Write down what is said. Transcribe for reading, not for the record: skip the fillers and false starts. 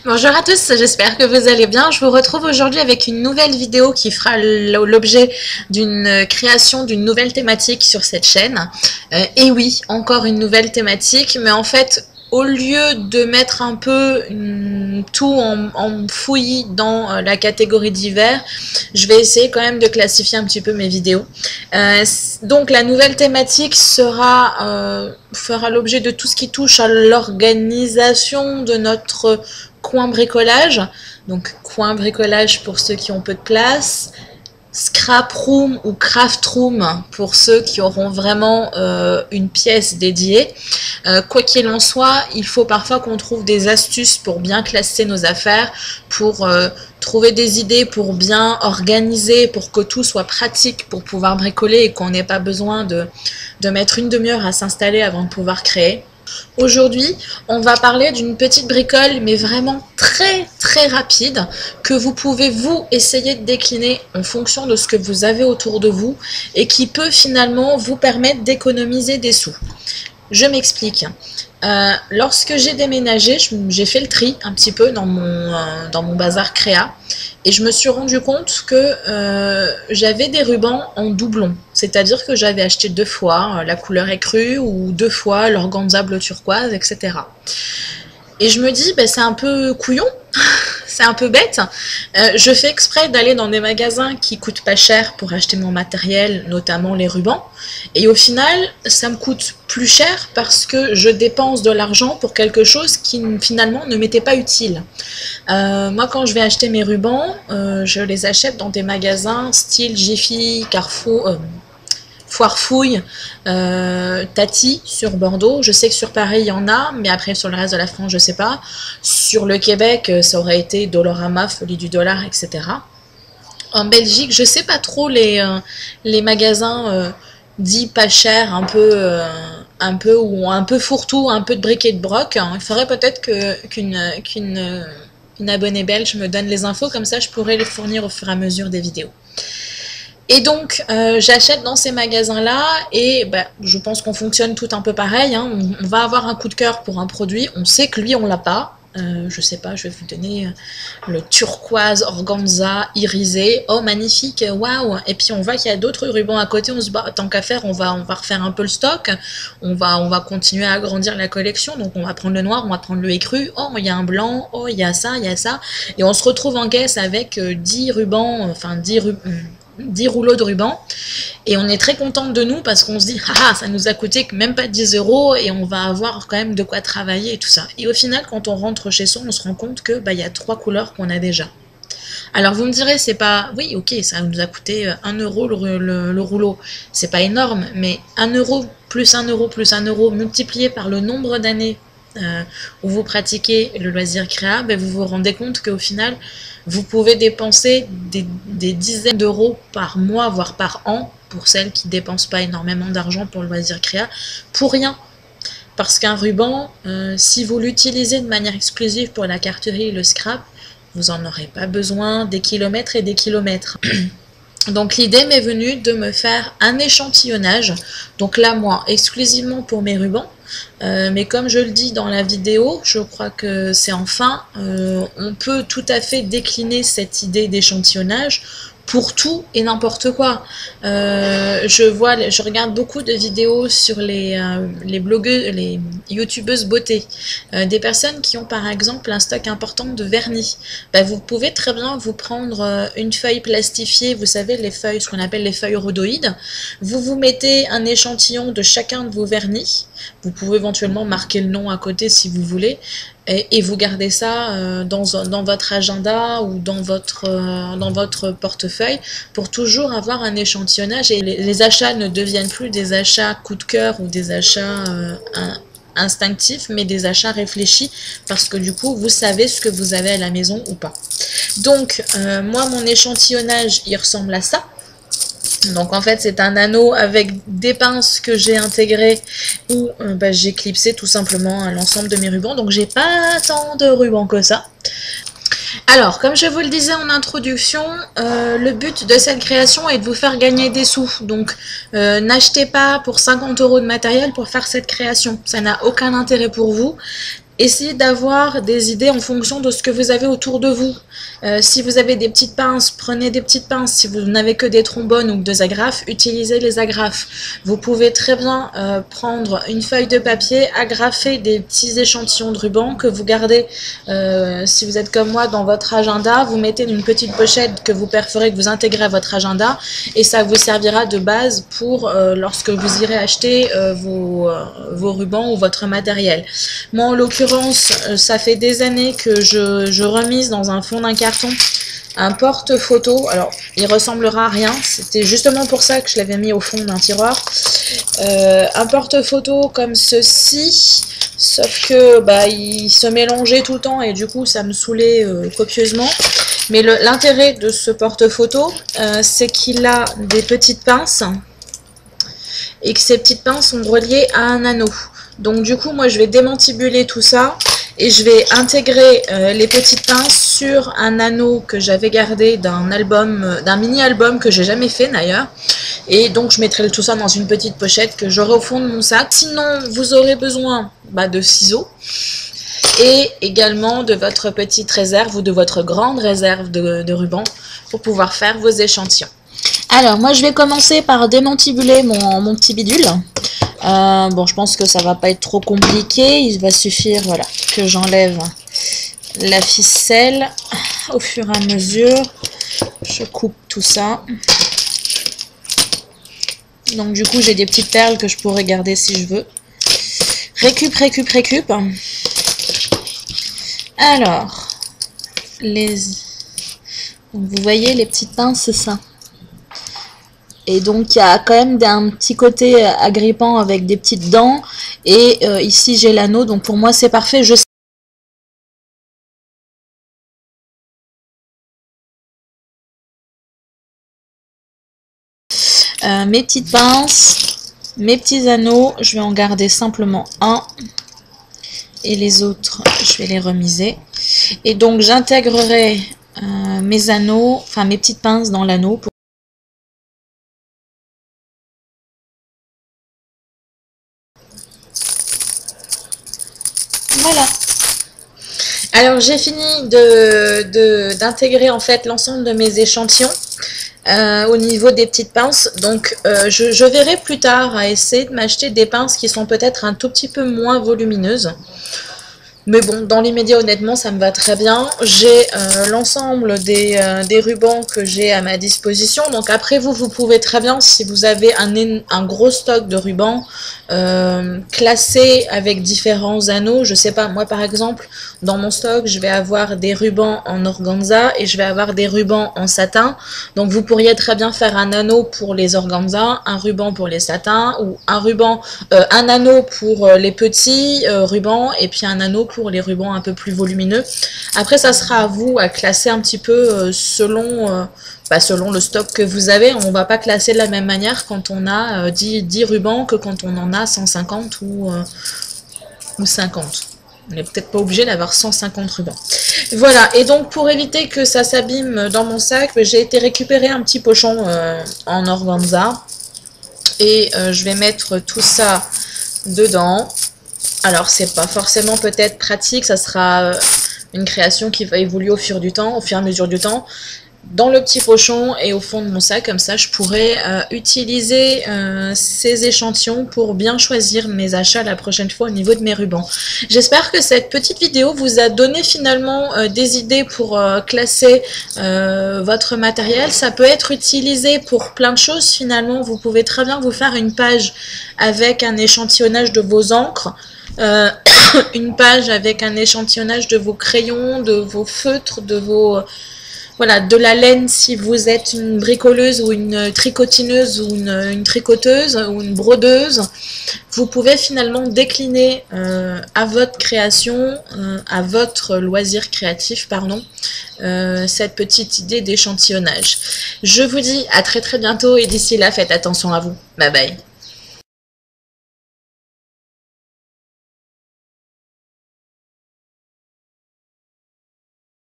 Bonjour à tous, j'espère que vous allez bien. Je vous retrouve aujourd'hui avec une nouvelle vidéo qui fera l'objet d'une création d'une nouvelle thématique sur cette chaîne. Et oui, encore une nouvelle thématique, mais en fait, au lieu de mettre un peu tout en fouillis dans la catégorie divers, je vais essayer quand même de classifier un petit peu mes vidéos. Donc la nouvelle thématique fera l'objet de tout ce qui touche à l'organisation de notre coin bricolage. Donc coin bricolage pour ceux qui ont peu de place, scrap room ou craft room pour ceux qui auront vraiment une pièce dédiée. Quoi qu'il en soit, il faut parfois qu'on trouve des astuces pour bien classer nos affaires, pour trouver des idées, pour bien organiser, pour que tout soit pratique pour pouvoir bricoler et qu'on n'ait pas besoin de mettre une demi-heure à s'installer avant de pouvoir créer. Aujourd'hui, on va parler d'une petite bricole, mais vraiment très rapide, que vous pouvez vous essayer de décliner en fonction de ce que vous avez autour de vous et qui peut finalement vous permettre d'économiser des sous. Je m'explique. Lorsque j'ai déménagé, j'ai fait le tri un petit peu dans mon bazar créa et je me suis rendu compte que j'avais des rubans en doublon, c'est-à-dire que j'avais acheté 2 fois la couleur écrue ou 2 fois l'organza bleu turquoise, etc. Et je me dis, c'est un peu couillon, c'est un peu bête. Je fais exprès d'aller dans des magasins qui coûtent pas cher pour acheter mon matériel, notamment les rubans. Et au final, ça me coûte plus cher parce que je dépense de l'argent pour quelque chose qui finalement ne m'était pas utile. Moi, quand je vais acheter mes rubans, je les achète dans des magasins style Jiffy, Carrefour... Foire Fouille, Tati sur Bordeaux. Je sais que sur Paris il y en a, mais après sur le reste de la France je sais pas. Sur le Québec ça aurait été Dolorama, Folie du Dollar, etc. En Belgique je sais pas trop les magasins dits pas chers, un peu fourre-tout, un peu de bric et de broc. Il faudrait peut-être qu'une abonnée belge me donne les infos, comme ça je pourrais les fournir au fur et à mesure des vidéos. Et donc, j'achète dans ces magasins-là et je pense qu'on fonctionne tout un peu pareil. Hein. On va avoir un coup de cœur pour un produit, on sait que lui, on l'a pas. Je sais pas, je vais vous donner le turquoise organza irisé. Oh, magnifique, waouh! Et puis on voit qu'il y a d'autres rubans à côté, on se bat, tant qu'à faire, on va refaire un peu le stock. On va continuer à agrandir la collection. Donc on va prendre le noir, on va prendre le écru. Oh, il y a un blanc, oh, il y a ça, il y a ça. Et on se retrouve en caisse avec 10 rubans, enfin 10 rouleaux de ruban et on est très contente de nous parce qu'on se dit ça nous a coûté même pas 10 € et on va avoir quand même de quoi travailler et tout ça. Et au final quand on rentre chez soi on se rend compte que y a 3 couleurs qu'on a déjà. Alors vous me direz c'est pas, oui ok ça nous a coûté 1 € le rouleau, c'est pas énorme, mais 1 € plus 1 € plus 1 € multiplié par le nombre d'années où vous pratiquez le loisir créa, vous vous rendez compte qu'au final vous pouvez dépenser des dizaines d'euros par mois, voire par an, pour celles qui ne dépensent pas énormément d'argent pour le loisir créa, pour rien. Parce qu'un ruban, si vous l'utilisez de manière exclusive pour la carterie et le scrap, vous n'en aurez pas besoin des kilomètres et des kilomètres. Donc l'idée m'est venue de me faire un échantillonnage, donc là moi exclusivement pour mes rubans, mais comme je le dis dans la vidéo, je crois que c'est enfin, on peut tout à fait décliner cette idée d'échantillonnage pour tout et n'importe quoi. Je regarde beaucoup de vidéos sur les blogueuses, les youtubeuses beauté, des personnes qui ont par exemple un stock important de vernis. Vous pouvez très bien vous prendre une feuille plastifiée, vous savez les feuilles, ce qu'on appelle les feuilles rhodoïdes, vous mettez un échantillon de chacun de vos vernis, vous pouvez éventuellement marquer le nom à côté si vous voulez, et vous gardez ça dans votre agenda ou dans votre portefeuille pour toujours avoir un échantillonnage et les achats ne deviennent plus des achats coup de cœur ou des achats instinctifs, mais des achats réfléchis parce que du coup vous savez ce que vous avez à la maison ou pas. Donc moi mon échantillonnage il ressemble à ça. Donc en fait c'est un anneau avec des pinces que j'ai intégrées où j'ai clipsé tout simplement l'ensemble de mes rubans. Donc j'ai pas tant de rubans que ça. Alors, comme je vous le disais en introduction, le but de cette création est de vous faire gagner des sous. Donc, n'achetez pas pour 50 € de matériel pour faire cette création. Ça n'a aucun intérêt pour vous. essayez d'avoir des idées en fonction de ce que vous avez autour de vous. Si vous avez des petites pinces, prenez des petites pinces. Si vous n'avez que des trombones ou des agrafes, utilisez les agrafes. Vous pouvez très bien prendre une feuille de papier, agrafer des petits échantillons de ruban que vous gardez, si vous êtes comme moi, dans votre agenda. Vous mettez une petite pochette que vous perforez, que vous intégrez à votre agenda, et ça vous servira de base pour lorsque vous irez acheter vos rubans ou votre matériel. Moi, en l'occurrence, ça fait des années que je remise dans un fond d'un carton un porte-photo. Alors, il ressemblera à rien, c'était justement pour ça que je l'avais mis au fond d'un tiroir. Un porte-photo comme ceci, sauf que bah, il se mélangeait tout le temps et du coup ça me saoulait copieusement. Mais l'intérêt de ce porte-photo, c'est qu'il a des petites pinces et que ces petites pinces sont reliées à un anneau. Donc du coup, moi je vais démantibuler tout ça et je vais intégrer les petites pinces sur un anneau que j'avais gardé d'un album, d'un mini-album que j'ai jamais fait d'ailleurs. Et donc je mettrai tout ça dans une petite pochette que j'aurai au fond de mon sac. Sinon, vous aurez besoin de ciseaux et également de votre petite réserve ou de votre grande réserve de ruban pour pouvoir faire vos échantillons. Alors, moi je vais commencer par démantibuler mon petit bidule. Bon, je pense que ça va pas être trop compliqué. Il va suffire, voilà, que j'enlève la ficelle au fur et à mesure. Je coupe tout ça. Donc du coup, j'ai des petites perles que je pourrais garder si je veux. Récup. Alors, donc, vous voyez les petites pinces, c'est ça. Et donc il y a quand même un petit côté agrippant avec des petites dents. Et ici j'ai l'anneau, donc pour moi c'est parfait. Je mes petites pinces, mes petits anneaux, je vais en garder simplement un. Et les autres, je vais les remiser. Et donc j'intégrerai mes anneaux, enfin mes petites pinces dans l'anneau. Voilà. Alors j'ai fini d'intégrer en fait l'ensemble de mes échantillons au niveau des petites pinces. Donc je verrai plus tard à essayer de m'acheter des pinces qui sont peut-être un tout petit peu moins volumineuses. Mais bon, dans l'immédiat, honnêtement, ça me va très bien. J'ai l'ensemble des rubans que j'ai à ma disposition. Donc après, vous pouvez très bien, si vous avez un gros stock de rubans, classés avec différents anneaux. Je sais pas, moi par exemple, dans mon stock, je vais avoir des rubans en organza et je vais avoir des rubans en satin. Donc vous pourriez très bien faire un anneau pour les organza, un ruban pour les satins, ou un anneau pour les petits rubans et puis un anneau pour les rubans un peu plus volumineux. Après, ça sera à vous à classer un petit peu selon le stock que vous avez. On va pas classer de la même manière quand on a 10 rubans que quand on en a 150 ou 50. On n'est peut-être pas obligé d'avoir 150 rubans. Voilà, et donc pour éviter que ça s'abîme dans mon sac, j'ai été récupérer un petit pochon en organza. Et je vais mettre tout ça dedans. Alors c'est pas forcément peut-être pratique, ça sera une création qui va évoluer au fur et à mesure du temps. Dans le petit pochon et au fond de mon sac, comme ça je pourrais utiliser ces échantillons pour bien choisir mes achats la prochaine fois au niveau de mes rubans. J'espère que cette petite vidéo vous a donné finalement des idées pour classer votre matériel. Ça peut être utilisé pour plein de choses finalement. Vous pouvez très bien vous faire une page avec un échantillonnage de vos encres. Une page avec un échantillonnage de vos crayons, de vos feutres, voilà, de la laine si vous êtes une bricoleuse ou une tricotineuse ou une tricoteuse ou une brodeuse. Vous pouvez finalement décliner à votre création, à votre loisir créatif, pardon, cette petite idée d'échantillonnage. Je vous dis à très bientôt et d'ici là, faites attention à vous. Bye bye.